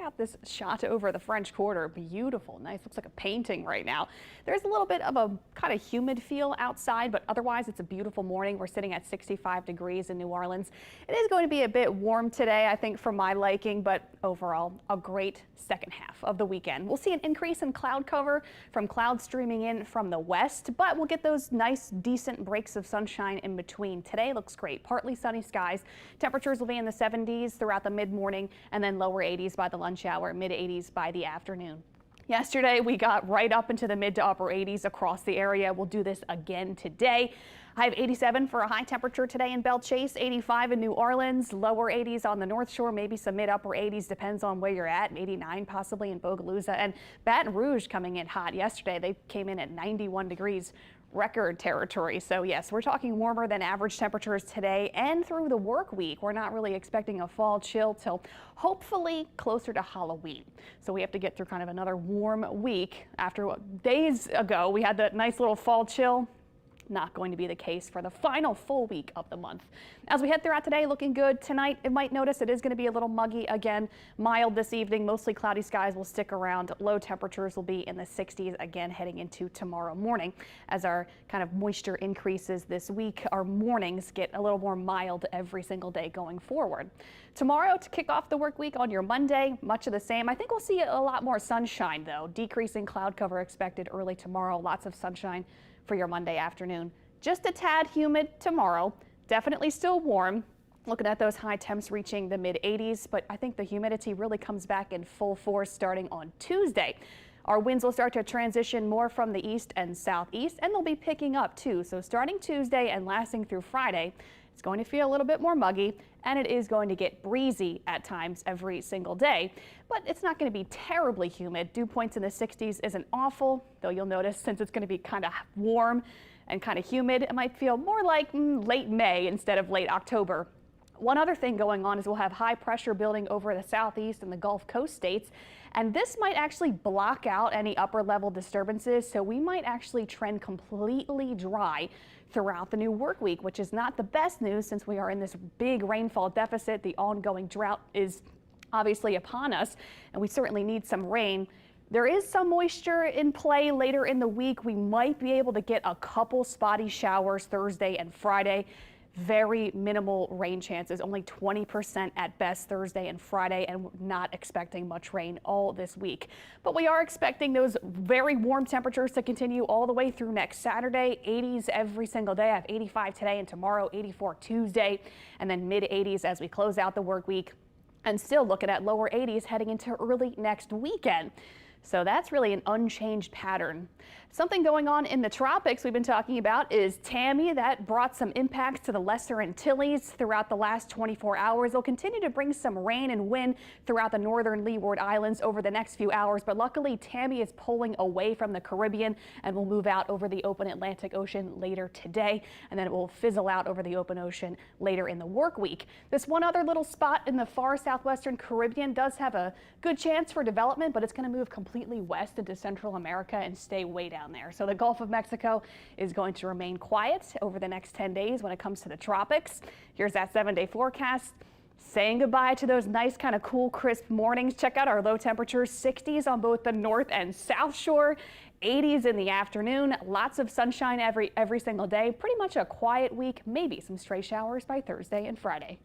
out this shot over the French Quarter. Beautiful, nice, looks like a painting right now. There's a little bit of a kind of humid feel outside, but otherwise it's a beautiful morning. We're sitting at 65 degrees in New Orleans. It is going to be a bit warm today, I think, for my liking, but overall a great second half of the weekend. We'll see an increase in cloud cover from clouds streaming in from the west, but we'll get those nice, decent breaks of sunshine in between. Today looks great, partly sunny skies. Temperatures will be in the 70s throughout the mid-morning and then lower 80s by the lunch hour, mid 80s by the afternoon. Yesterday, we got right up into the mid to upper 80s across the area. We'll do this again today. I have 87 for a high temperature today in Belle Chase, 85 in New Orleans, lower 80s on the North Shore, maybe some mid upper 80s, depends on where you're at, 89 possibly in Bogalusa, and Baton Rouge coming in hot yesterday. They came in at 91 degrees. Record territory. So yes, we're talking warmer than average temperatures today and through the work week. We're not really expecting a fall chill till hopefully closer to Halloween. So we have to get through kind of another warm week. After days ago, we had that nice little fall chill. Not going to be the case for the final full week of the month. As we head throughout today, looking good. Tonight, it might notice it is going to be a little muggy again. Mild this evening. Mostly cloudy skies will stick around. Low temperatures will be in the 60s again heading into tomorrow morning. As our kind of moisture increases this week, our mornings get a little more mild every single day going forward. Tomorrow, to kick off the work week on your Monday, much of the same. I think we'll see a lot more sunshine though. Decreasing cloud cover expected early tomorrow. Lots of sunshine for your Monday afternoon. Just a tad humid tomorrow, definitely still warm. Looking at those high temps reaching the mid 80s, but I think the humidity really comes back in full force starting on Tuesday. Our winds will start to transition more from the east and southeast, and they'll be picking up too. So starting Tuesday and lasting through Friday, it's going to feel a little bit more muggy, and it is going to get breezy at times every single day. But it's not going to be terribly humid. Dew points in the 60s isn't awful, though you'll notice since it's going to be kind of warm and kind of humid, it might feel more like late May instead of late October. One other thing going on is we'll have high pressure building over the southeast and the Gulf Coast states, and this might actually block out any upper level disturbances, so we might actually trend completely dry throughout the new work week, which is not the best news since we are in this big rainfall deficit. The ongoing drought is obviously upon us, and we certainly need some rain. There is some moisture in play later in the week. We might be able to get a couple spotty showers Thursday and Friday. Very minimal rain chances, only 20% at best Thursday and Friday, and not expecting much rain all this week. But we are expecting those very warm temperatures to continue all the way through next Saturday. 80s every single day. I have 85 today and tomorrow, 84 Tuesday, and then mid 80s as we close out the work week, and still looking at lower 80s heading into early next weekend. So that's really an unchanged pattern. Something going on in the tropics we've been talking about is Tammy. That brought some impacts to the Lesser Antilles throughout the last 24 hours. They'll continue to bring some rain and wind throughout the northern Leeward Islands over the next few hours, but luckily Tammy is pulling away from the Caribbean and will move out over the open Atlantic Ocean later today, and then it will fizzle out over the open ocean later in the work week. This one other little spot in the far southwestern Caribbean does have a good chance for development, but it's going to move completely west into Central America and stay way down there. So the Gulf of Mexico is going to remain quiet over the next 10 days when it comes to the tropics. Here's that 7-day forecast. Saying goodbye to those nice kind of cool, crisp mornings. Check out our low temperatures, 60s on both the north and south shore, 80s in the afternoon, lots of sunshine every single day. Pretty much a quiet week, maybe some stray showers by Thursday and Friday.